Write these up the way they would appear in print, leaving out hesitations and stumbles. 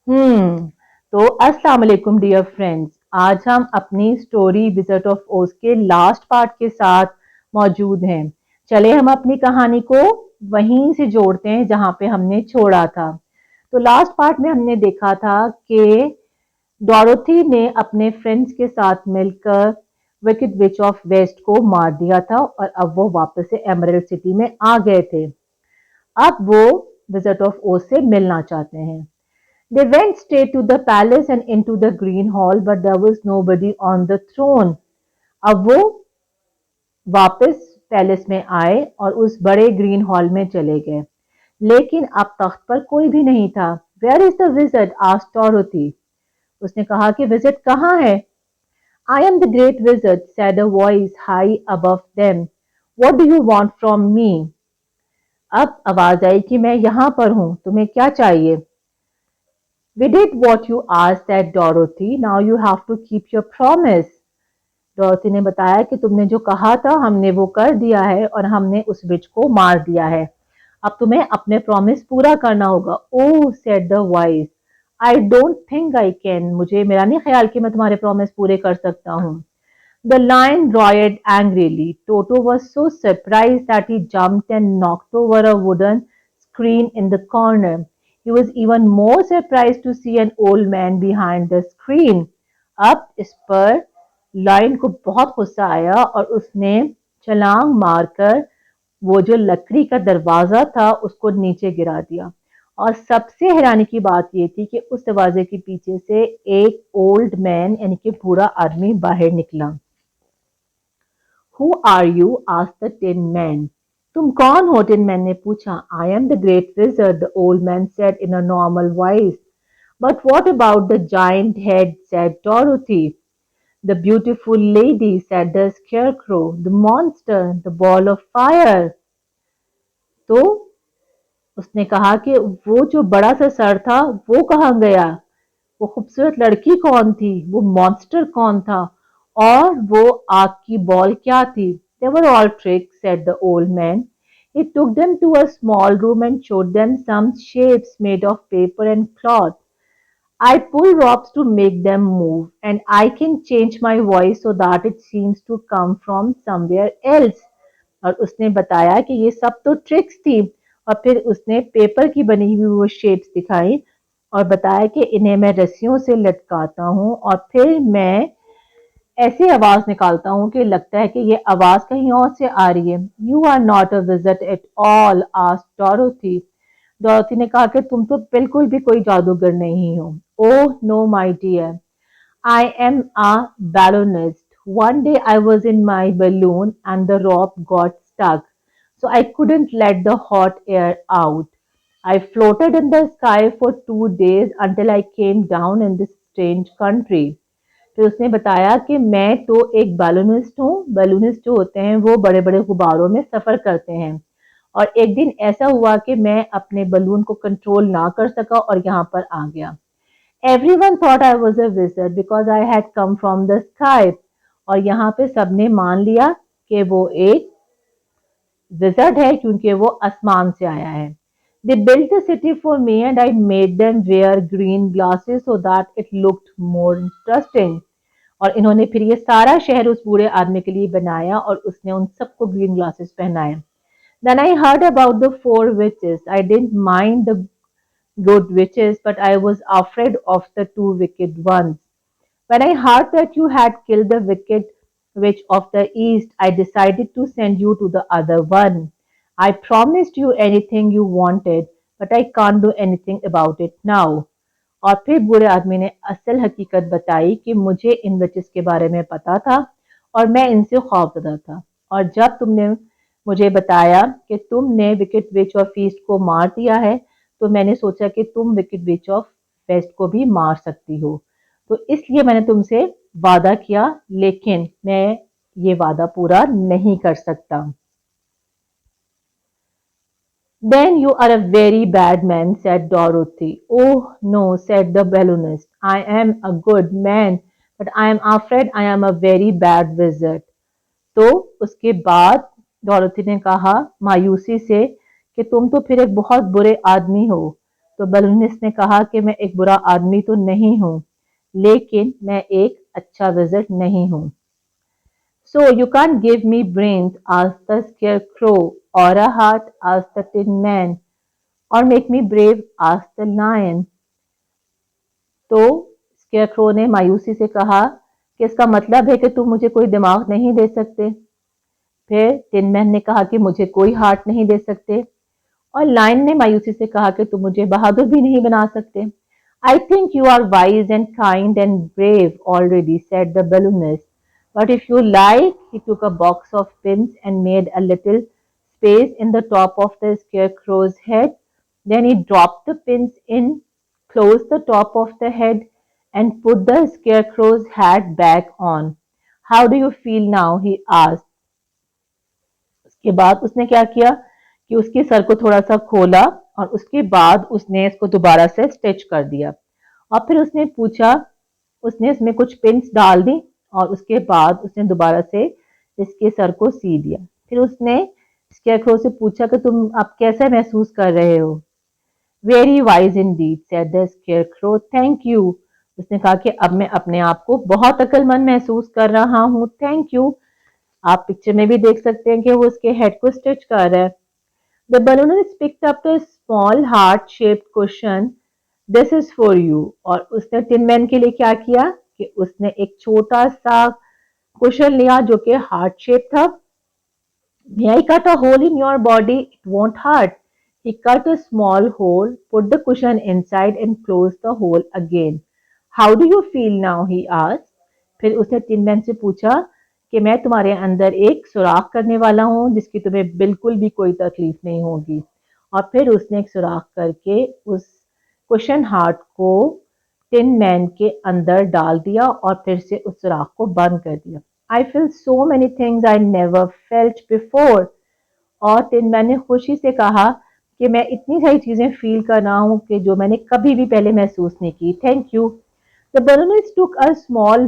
हम्म तो अस्सलाम वालेकुम डियर फ्रेंड्स। आज हम अपनी स्टोरी विजिट ऑफ ओज के लास्ट पार्ट के साथ मौजूद हैं। चले हम अपनी कहानी को वहीं से जोड़ते हैं जहां पे हमने छोड़ा था। तो लास्ट पार्ट में हमने देखा था कि डोरोथी ने अपने फ्रेंड्स के साथ मिलकर विकेट विच ऑफ वेस्ट को मार दिया था और अब वो वापस से एमरल्ड सिटी में आ गए थे। अब वो विजिट ऑफ ओज से मिलना चाहते हैं। They went straight to the palace and into the green hall, but there was nobody on the throne. अब वो वापस पैलेस में आए और उस बड़े ग्रीन हॉल में चले गए, लेकिन अब तख्त पर कोई भी नहीं था। Where is the wizard? asked Dorothy. उसने कहा कि विजिट कहाँ है? I am the great wizard, said a voice high above them. What do you want from me? अब आवाज आई कि मैं यहाँ पर हूँ, तुम्हें क्या चाहिए? We did what you asked, said Dorothy. Now you have to keep your promise. Dorsey ने बताया कि तुमने जो कहा था हमने वो कर दिया है और हमने उस विच को मार दिया है। अब तुम्हें अपने प्रॉमिस पूरा करना होगा। Oh said the voice, I don't think I can. मुझे मेरा नहीं ख्याल कि मैं तुम्हारे प्रॉमिस पूरे कर सकता हूँ। The lion roared angrily. Toto was so surprised that he jumped and knocked over a wooden screen in the corner. He was even more surprised to see an old man behind the screen. अब इस पर lion को बहुत गुस्सा आया और उसने छलांग मारकर वो जो लकड़ी का दरवाजा था उसको नीचे गिरा दिया। और सबसे हैरानी की बात ये थी कि उस दरवाजे के पीछे से एक ओल्ड मैन यानी कि बूढ़ा आदमी बाहर निकला। Who are you? asked the Tin Man. तुम कौन हो? टिन मैन ने पूछा। I am the great wizard, the old man said in a normal voice. But what about the giant head? said Dorothy. The beautiful lady, said the scarecrow. The monster, the ball of fire. तो उसने कहा कि वो जो बड़ा सा sir था वो कहाँ गया? वो खूबसूरत लड़की कौन थी? वो मॉन्स्टर कौन था? और वो आग की बॉल क्या थी? They were all tricks, said the old man. He took them to a small room and showed them some shapes made of paper and cloth. I pull ropes to make them move, and I can change my voice so that it seems to come from somewhere else. और उसने बताया कि ये सब तो tricks थी। और फिर उसने पेपर की बनी हुई वो शेप्स दिखाई और बताया कि इन्हें मैं रस्सियों से लटकाता हूँ और फिर मैं ऐसी आवाज निकालता हूँ कि लगता है कि ये आवाज कहीं और से आ रही है। You are not a wizard at all, asked Dorothy. Dorothy ने कहा कि तुम तो बिल्कुल भी कोई जादूगर नहीं हो। Oh no my dear, I am a balloonist. One day I was in my balloon and the rope got stuck, so I couldn't let the hot air out. I floated in the sky for 2 days until I came down in this strange country. फिर उसने बताया कि मैं तो एक balloonist हूँ। Balloonist जो होते हैं वो बड़े बड़े गुब्बारों में सफ़र करते हैं। और एक दिन ऐसा हुआ कि मैं अपने बलून को कंट्रोल ना कर सका और यहाँ पर आ गया। Everyone thought I was a wizard because I had come from the sky. और यहाँ पे सबने मान लिया कि वो एक विजर्ड है क्योंकि वो आसमान से आया है। They built the city for me and I made them wear green glasses so that it looked more interesting. और इन्होंने फिर ये सारा शहर उस बूढ़े आदमी के लिए बनाया और उसने उन सबको ग्रीन ग्लासेस पहनाए। Then I heard about the 4 witches. I didn't mind the good witches, but I was afraid of the 2 wicked ones. When I heard that you had killed the wicked witch of the east, I decided to send you to the other one. I promised you anything you wanted, but I can't do anything about it now. और फिर बूढ़े आदमी ने असल हकीकत बताई कि मुझे इन विचेस के बारे में पता था और मैं इनसे खौफजदा था। और जब तुमने मुझे बताया कि तुमने विकेट विच ऑफ ईस्ट को मार दिया है, तो मैंने सोचा कि तुम विकेट विच ऑफ वेस्ट को भी मार सकती हो। तो इसलिए मैंने तुमसे वादा किया, लेकिन मैं ये वादा पूरा नहीं कर सकता। Then you are a very bad man, said Dorothy. Oh, no, said the balloonist. I am a good man, but I am afraid I am a very bad wizard. तो उसके बाद डोरोथी ने कहा मायूसी से कि तुम तो फिर एक बहुत बुरे आदमी हो। तो बलूनिस्ट ने कहा कि मैं एक बुरा आदमी तो नहीं हूँ, लेकिन मैं एक अच्छा विजिट नहीं हूँ। So you can't give me brains, asked the scarecrow, or a heart, asked the tin man, or make me brave, asked the lion. तो स्केयरक्रो ने मायूसी से कहा कि इसका मतलब है कि तुम मुझे कोई दिमाग नहीं दे सकते। फिर टिन मैन ने कहा कि मुझे कोई हार्ट नहीं दे सकते, और लायन ने मायूसी से कहा कि तुम मुझे बहादुर भी नहीं बना सकते। I think you are wise and kind and brave already, said the balloonist. But if you like, he took a box of pins and made a little space in the top of the scarecrow's head. Then he dropped the pins in, closed the top of the head, and put the scarecrow's hat back on. How do you feel now? He asked. उसके बाद उसने क्या किया कि उसके sir को थोड़ा सा खोला और उसके बाद उसने इसको दोबारा से स्टिच कर दिया, और फिर उसने पूछा, उसने इसमें कुछ पिन्स डाल दी और उसके बाद उसने दोबारा से इसके सर को सी दिया। फिर उसने स्केयरक्रो से पूछा कि तुम अब कैसा महसूस कर रहे हो? Very wise Indeed, said the scarecrow, thank you. उसने कहा कि अब मैं अपने आप को बहुत अक्लमंद महसूस कर रहा हूँ, थैंक यू। आप पिक्चर में भी देख सकते हैं कि वो उसके हेड को स्टिच कर रहा है। The balloonist picked up a small heart-shaped cushion. This is for you. और उसने टिन मैन के लिए क्या किया कि उसने एक छोटा सा कुशन लिया जो कि हार्ट शेप था। May I cut a hole in your body? It won't hurt. He cut a small hole, put the cushion inside and closed the hole again. How do you feel now? He asked. फिर उसने tin man से पूछा कि मैं तुम्हारे अंदर एक सुराख करने वाला हूँ जिसकी तुम्हें बिल्कुल भी कोई तकलीफ नहीं होगी। और फिर उसने एक सुराख करके उस कुशन हार्ट को टिन मैन के अंदर डाल दिया और फिर से उस सुराख को बंद कर दिया। I feel so many things I never felt before. और टिन मैन ने खुशी से कहा कि मैं इतनी सारी चीजें फील कर रहा हूँ कि जो मैंने कभी भी पहले महसूस नहीं की, thank you. The balloonist took a small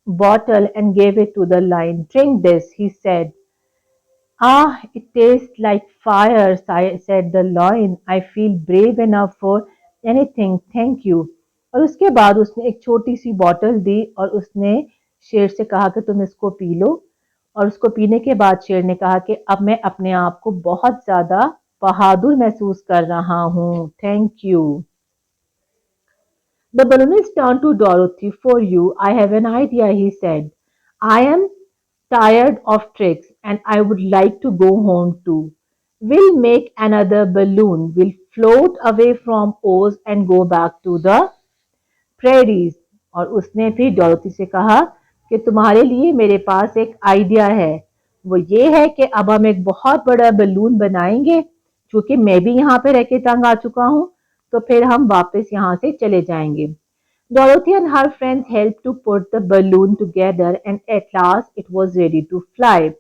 bottle and gave it to the lion. Drink this, he said. Ah, it tastes like fire, said the lion. I feel brave enough for anything, thank you. और उसके बाद उसने एक छोटी सी bottle दी और उसने शेर से कहा कि तुम इसको पी लो। और उसको पीने के बाद शेर ने कहा कि अब मैं अपने आप को बहुत ज्यादा बहादुर महसूस कर रहा हूँ, thank you. The balloonist turned to Dorothy. For you, I have an idea, he said. I am tired of tricks and I would like to go home too. We'll make another balloon. We'll float away from Oz and go back to the prairies. और उसने फिर Dorothy से कहा कि तुम्हारे लिए मेरे पास एक आइडिया है। वो ये है कि अब हम एक बहुत बड़ा बलून बनाएंगे, क्योंकि मैं भी यहाँ पे रह के तंग आ चुका हूँ, तो फिर हम वापस यहाँ से चले जाएंगे। Dorothy and her friends helped to put the balloon together, and at last it was ready to fly.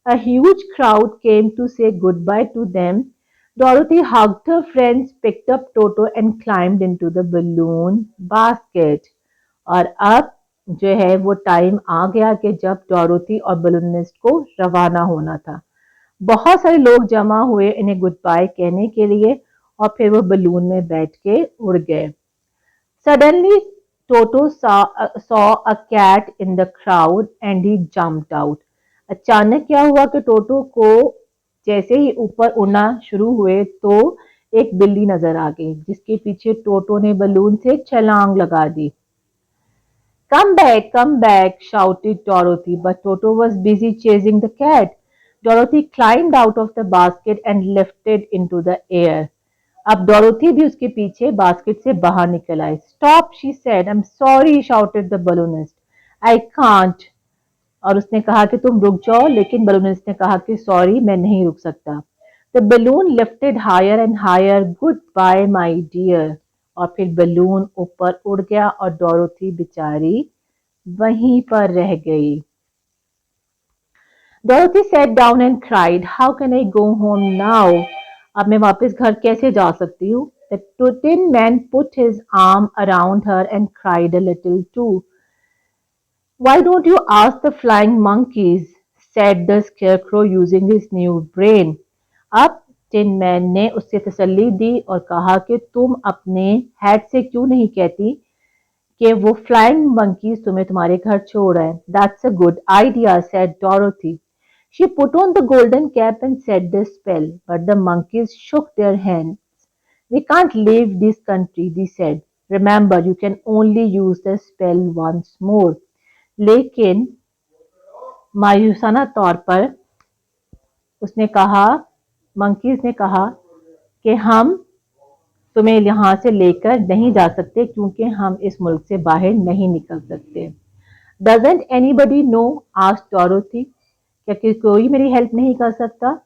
A huge crowd came to say goodbye to them. Dorothy hugged her friends, picked up Toto, and climbed into the balloon basket. और अब जो है वो time आ गया कि जब Dorothy और balloonist को रवाना होना था। बहुत सारे लोग जमा हुए इन्हें गुड बाय कहने के लिए, और फिर वो बलून में बैठ के उड़ गए। Suddenly, Toto saw a cat in the crowd and he jumped out. अचानक क्या हुआ कि टोटो को जैसे ही ऊपर उड़ना शुरू हुए तो एक बिल्ली नजर आ गई, जिसके पीछे टोटो ने बलून से छलांग लगा दी। come back, shouted Dorothy, but Toto was busy chasing the cat. Dorothy climbed out of the basket and lifted into the air. अब डोरोथी भी उसके पीछे बास्केट से बाहर निकल आई। Stop, she said. I am sorry, shouted the balloonist. I can't. और उसने कहा कि तुम रुक जाओ, लेकिन बलूनिस्ट ने कहा कि सॉरी, मैं नहीं रुक सकता। The balloon lifted higher and higher. Goodbye my dear. और फिर बलून ऊपर उड़ गया और डोरोथी बेचारी वहीं पर रह गई। Dorothy sat down and cried, How can I go home now? अब मैं वापस घर कैसे जा सकती हूँ? The tin man put his arm around her and cried a little too. Why don't you ask the flying monkeys? Said the scarecrow using his new brain. अब tin man ने उससे तसल्ली दी और कहा कि तुम अपने हेड से क्यों नहीं कहती कि वो फ्लाइंग मंकीज तुम्हें तुम्हारे घर छोड़ आए. That's a good idea, said Dorothy. She put on the golden cap and said the spell, but the monkeys shook their hands. We can't leave this country, they said. Remember, you can only use the spell once more. लेकिन मायूसाना तौर पर उसने कहा monkeys ने कहा कि हम तुम्हें यहाँ से लेकर नहीं जा सकते क्योंकि हम इस मुल्क से बाहर नहीं निकल सकते. Doesn't anybody know? asked Dorothy. क्या कोई मेरी हेल्प नहीं कर सकता?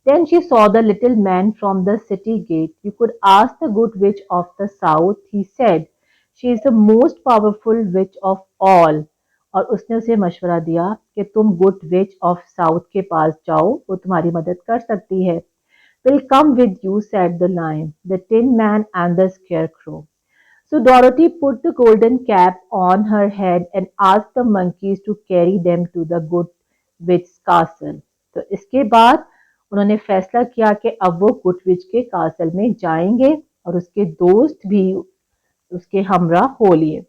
Then she saw the little man from the city gate. You could ask the good witch of the south, he said. She is the most powerful witch of all. और उसने उसे मशवरा दिया कि तुम गुड विच ऑफ साउथ के पास जाओ, वो तुम्हारी मदद कर सकती है. Will come with you, said the lion, the tin man and the scarecrow. So Dorothy put the golden cap on her head and asked the monkeys to carry them to the good witch's castle. तो इसके बाद उन्होंने फैसला किया कि अब वो good which के कासल में जाएंगे और उसके दोस्त भी उसके हमरा हो लिए.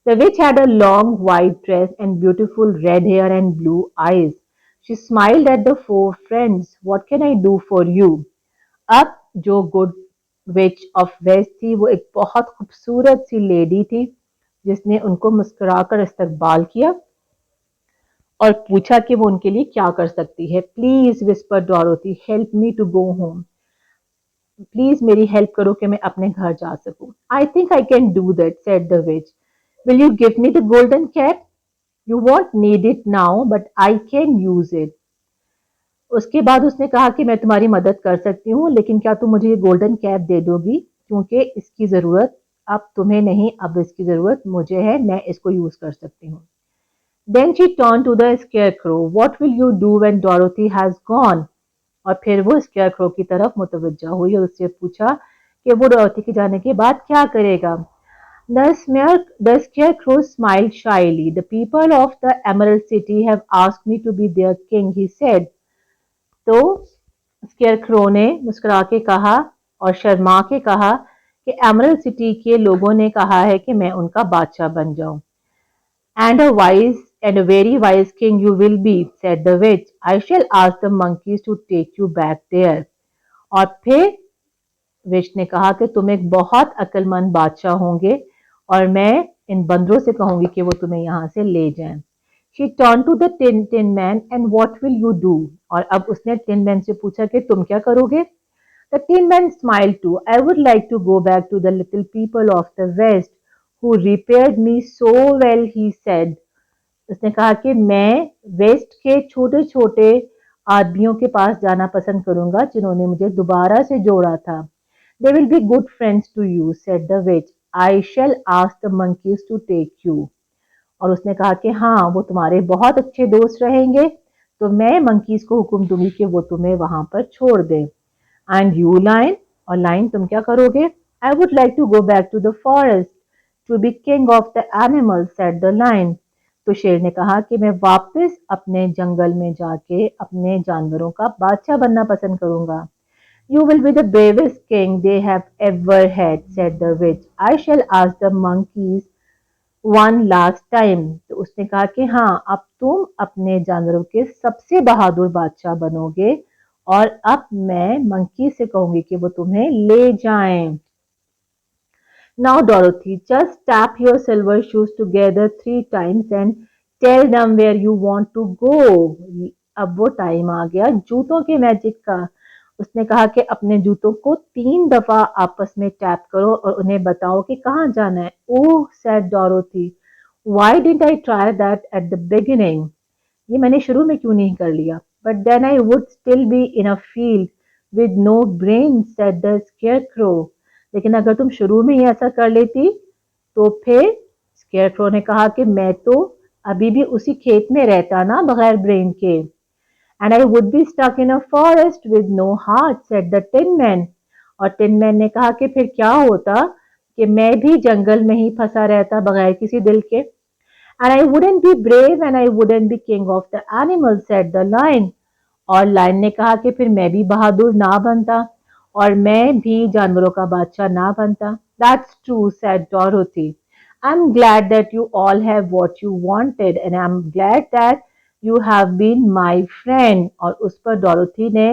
The witch had a long white dress and beautiful red hair and blue eyes. She smiled at the four friends. What can I do for you? अब जो गुड विच ऑफ वेस्ट थी वो एक बहुत खूबसूरत सी लेडी थी जिसने उनको मुस्कुराकर इस्तकबाल किया और पूछा कि वो उनके लिए क्या कर सकती है. Please whisper Dorothy, help me to go home. Please मेरी हेल्प करो कि मैं अपने घर जा सकूं. I think I can do that, said the witch. Will you give me the golden cap? You won't need it now but I can use it. उसके बाद उसने कहा कि मैं तुम्हारी मदद कर सकती हूँ लेकिन क्या तुम मुझे ये गोल्डन कैप दे दोगी क्योंकि इसकी ज़रूरत अब तुम्हें नहीं, अब इसकी ज़रूरत मुझे है, मैं इसको यूज़ कर सकती हूँ. Then she turned to the scarecrow. What will you do when Dorothy has gone? और फिर वो स्केयरक्रो की तरफ मुतवज्जा हुई और उससे पूछा कि वो डॉरोथी के जाने के बाद क्या करेगा. The scarecrow smiled shyly. The people of the Emerald City have asked me to be their king, he said. तो स्केयरक्रो ने मुस्कुरा के कहा और शर्मा के कहा कि एमरल्ड सिटी के लोगों ने कहा है कि मैं उनका बादशाह बन जाऊं. And a very wise king you will be, said the witch. I shall ask the monkeys to take you back there. और फिर विच ने कहा कि तुम एक बहुत अक्लमंद बादशाह होंगे और मैं इन बंदरों से कहूंगी कि वो तुम्हें यहाँ से ले जाएं. She turned to the tin man and what will you do? और अब उसने tin man से पूछा कि तुम क्या करोगे? The tin man smiled too. I would like to go back to the little people of the west who repaired me so well, he said. उसने कहा कि मैं वेस्ट के छोटे छोटे आदमियों के पास जाना पसंद करूंगा जिन्होंने मुझे दोबारा से जोड़ा था. They will be good friends to you, said the witch. I shall ask the monkeys to take you. और उसने कहा कि हाँ वो तुम्हारे बहुत अच्छे दोस्त रहेंगे तो मैं मंकीज को हुक्म दूंगी कि वो तुम्हें वहां पर छोड़ दे. एंड यू लाइन, और लाइन तुम क्या करोगे? I would like to go back to the forest to be king of the animals, said the lion. तो शेर ने कहा कि मैं वापस अपने जंगल में जाके अपने जानवरों का बादशाह बनना पसंद करूंगा. You will be the bravest king they have ever had, said the witch. I shall ask the monkeys one last time. तो उसने कहा कि हाँ अब तुम अपने जानवरों के सबसे बहादुर बादशाह बनोगे और अब मैं मंकी से कहूंगी कि वो तुम्हें ले जाएं. Now Dorothy, just tap your silver shoes together 3 times and tell them where you want to go. अब वो टाइम आ गया जूतों के मैजिक का. उसने कहा कि अपने जूतों को 3 दफा आपस में टैप करो और उन्हें बताओ कि कहाँ जाना है. ओह, said Dorothy, why didn't I try that at the beginning? ये मैंने शुरू में क्यों नहीं कर लिया? But then I would still be in a field with no brains, said the scarecrow. लेकिन अगर तुम शुरू में ही ऐसा कर लेती तो फिर स्केयरक्रो ने कहा कि मैं तो अभी भी उसी खेत में रहता ना बगैर ब्रेन के. And I would be stuck in a forest with no heart, said the tin man. और टिन मैन ने कहा कि फिर क्या होता कि मैं भी जंगल में ही फंसा रहता बगैर किसी दिल के. And I wouldn't be brave and I wouldn't be king of the animals, said the lion. और लायन ने कहा कि फिर मैं भी बहादुर ना बनता और मैं भी जानवरों का बादशाह ना बनता। That's true, said Dorothy. I'm glad that you all have what you wanted and I'm glad that you have been my friend. और उस पर डोरोथी ने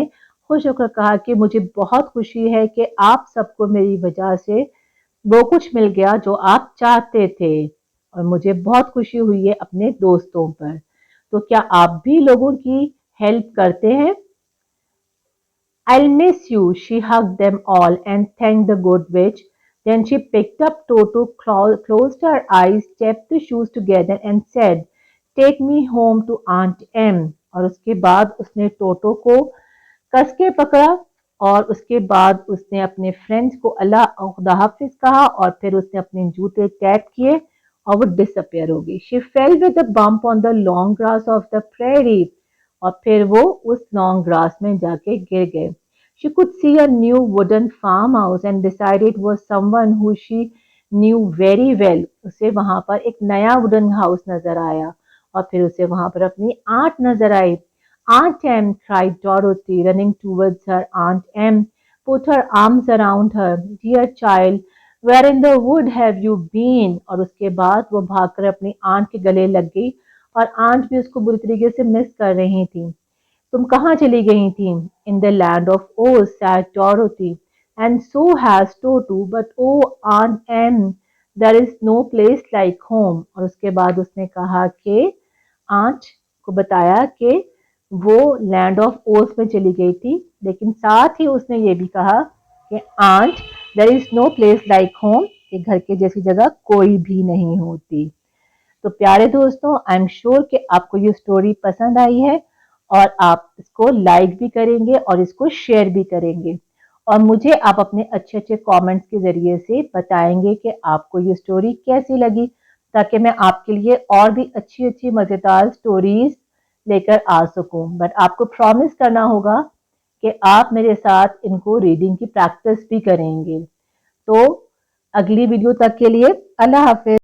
खुश होकर कहा कि मुझे बहुत खुशी है कि आप सबको मेरी वजह से वो कुछ मिल गया जो आप चाहते थे और मुझे बहुत खुशी हुई है अपने दोस्तों पर। तो क्या आप भी लोगों की हेल्प करते हैं? I'll miss you, she hugged them all and thanked the good witch. Then she picked up Toto, closed her eyes, stepped the shoes together and said, Take me home to Aunt M. और उसके बाद उसने टोटो को कस के पकड़ा और उसके बाद उसने अपने फ्रेंड्स को अल्लाह खुदा हाफिज कहा और फिर उसने अपने जूते टैप किए और वो डिसअपियर हो गई। She fail with a bump on the long grass of the prairie और फिर वो उस लॉन्ग ग्रास में जाके गिर गए। She could see a new wooden farmhouse and decided it was someone who she knew very well. उसे वहां पर एक नया वुडन हाउस नजर आया और फिर उसे वहां पर अपनी आंट नजर आई। Aunt Em, cried Dorothy, running towards her. Aunt Em put her arms around her. Dear child, where in the wood have you been? और उसके बाद वो भागकर अपनी आंट के गले लग गई और आंट भी उसको बुरी तरीके से मिस कर रही थी। तुम कहाँ चली गई थी? In the land of Oz, said Dorothy. And so has Toto, but oh, Aunt Em, there is no place like home. और उसके बाद उसने कहा कि आंट को बताया कि वो लैंड ऑफ ओज में चली गई थी, लेकिन साथ ही उसने ये भी कहा कि aunt there is no place like home, कि घर के जैसी जगह कोई भी नहीं होती। तो प्यारे दोस्तों, आई एम श्योर कि आपको ये स्टोरी पसंद आई है और आप इसको लाइक भी करेंगे और इसको शेयर भी करेंगे और मुझे आप अपने अच्छे अच्छे कमेंट्स के ज़रिए से बताएंगे कि आपको ये स्टोरी कैसी लगी, ताकि मैं आपके लिए और भी अच्छी अच्छी मज़ेदार स्टोरीज लेकर आ सकूं। बट आपको प्रॉमिस करना होगा कि आप मेरे साथ इनको रीडिंग की प्रैक्टिस भी करेंगे। तो अगली वीडियो तक के लिए अल्लाह हाफिज।